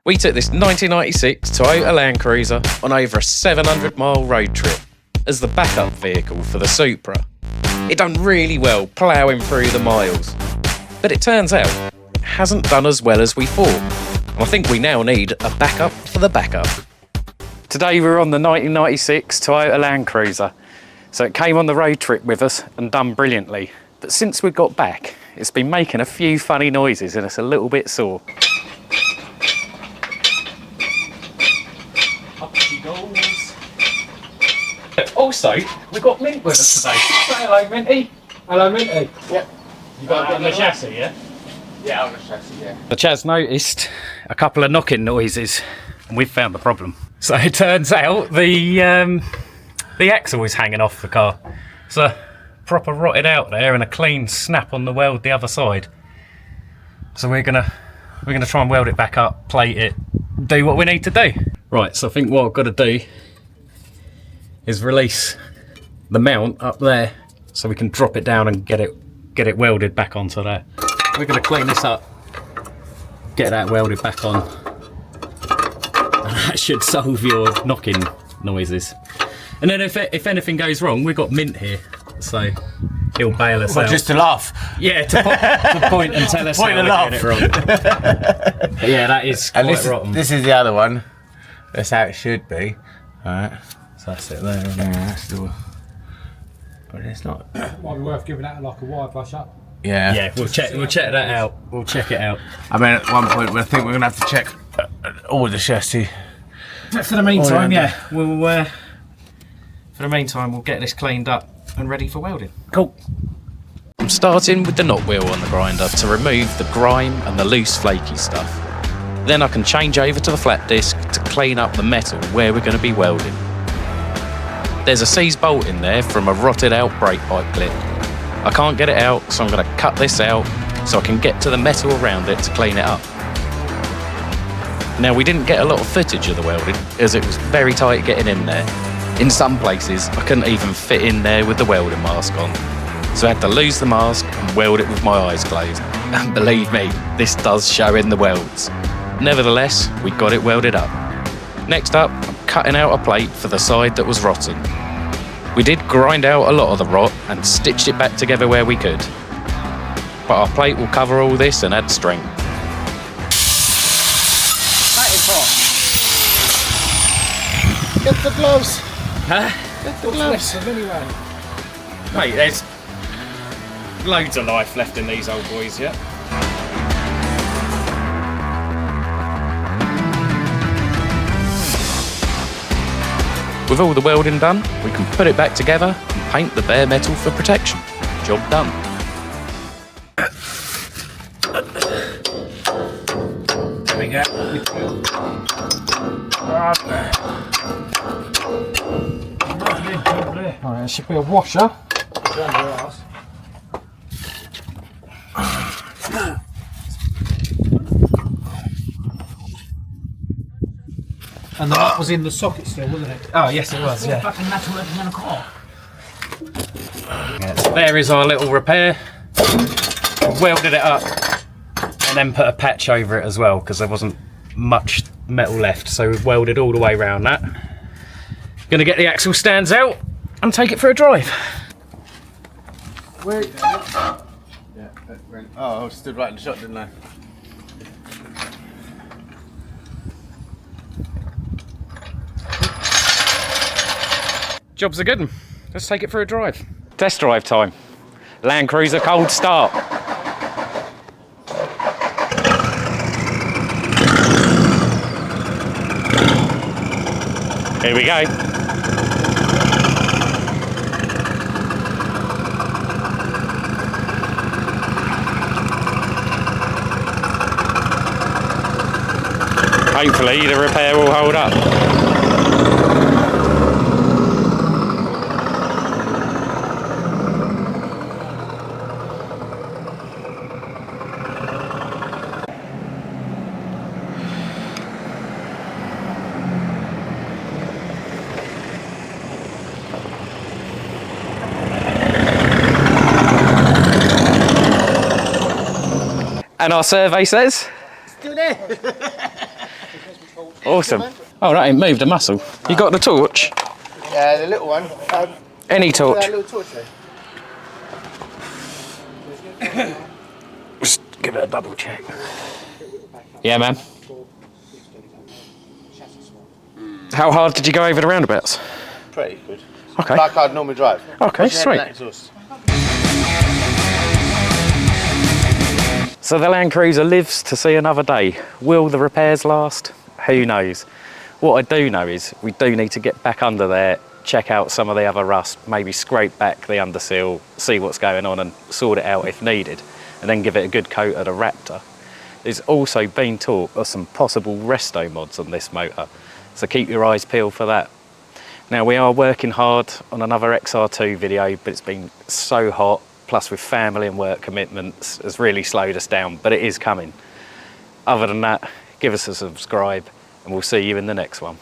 We took this 1996 Toyota Land Cruiser on over a 700-mile road trip as the backup vehicle for the Supra. It done really well ploughing through the miles, but it turns out it hasn't done as well as we thought, and I think we now need a backup for the backup. Today we're on the 1996 Toyota Land Cruiser, so it came on the road trip with us and done brilliantly, but since we got back it's been making a few funny noises and it's a little bit sore. Up she goes. Also, we've got Mint with us today. Say hello, Minty. Hello, Minty. Yep. You got it on the chassis, yeah? Yeah, on the chassis, yeah. Chaz noticed a couple of knocking noises and we've found the problem. So it turns out the axle is hanging off the car. So proper rotted out there and a clean snap on the weld the other side. So we're gonna try and weld it back up, plate it, do what we need to do. Right, so I think what I've got to do is release the mount up there so we can drop it down and get it welded back onto that. We're going to clean this up, get that welded back on, and that should solve your knocking noises. And then if anything goes wrong, we've got Mint here, so he'll bail us out. Just to laugh. Yeah, to point and tell us how we're doing it wrong. But yeah, that is quite rotten. This is the other one. That's how it should be. Alright, so that's it there. Yeah, that's the... But it's not. Might be worth giving that like a wire brush up. Yeah. Yeah, we'll check that out. We'll check it out. I mean, at one point, I think we're gonna have to check all the chassis. But for the meantime, yeah, we'll. For the meantime, we'll get this cleaned up and ready for welding. Cool. I'm starting with the knot wheel on the grinder to remove the grime and the loose flaky stuff. Then I can change over to the flat disc to clean up the metal where we're going to be welding. There's a seized bolt in there from a rotted out brake pipe clip. I can't get it out, so I'm going to cut this out so I can get to the metal around it to clean it up. Now, we didn't get a lot of footage of the welding as it was very tight getting in there. In some places I couldn't even fit in there with the welding mask on, so I had to lose the mask and weld it with my eyes closed. And believe me, this does show in the welds. Nevertheless, we got it welded up. Next up, I'm cutting out a plate for the side that was rotten. We did grind out a lot of the rot and stitched it back together where we could. But our plate will cover all this and add strength. That is hot. Get the gloves. Huh? Get the gloves. Mate, there's loads of life left in these old boys, yeah? With all the welding done, we can put it back together and paint the bare metal for protection. Job done. There we go. Alright, there should be a washer. And that was in the socket still, wasn't it? Oh, yes it was, yeah. Fucking metal in the car. Yeah, so there is our little repair. We've welded it up and then put a patch over it as well because there wasn't much metal left, so we've welded all the way around that. Gonna get the axle stands out and take it for a drive. Where? Yeah. Oh, I stood right in the shot, didn't I? Job's a good one. Let's take it for a drive. Test drive time. Land Cruiser cold start. Here we go. Hopefully the repair will hold up. And our survey says? Still there. Awesome. Oh, that ain't moved a muscle. You got the torch? Yeah, the little one. Any torch? Little torch there. Just give it a double check. Yeah, man. How hard did you go over the roundabouts? Pretty good. Okay. Like I'd normally drive. Okay, Push ahead sweet. and exhaust. So the Land Cruiser lives to see another day. Will the repairs last? Who knows? What I do know is we do need to get back under there, check out some of the other rust, maybe scrape back the undersill, see what's going on and sort it out if needed, and then give it a good coat of the Raptor. There's also been talk of some possible resto mods on this motor, so keep your eyes peeled for that. Now we are working hard on another XR2 video, but it's been so hot, plus with family and work commitments, has really slowed us down, but it is coming. Other than that, give us a subscribe and we'll see you in the next one.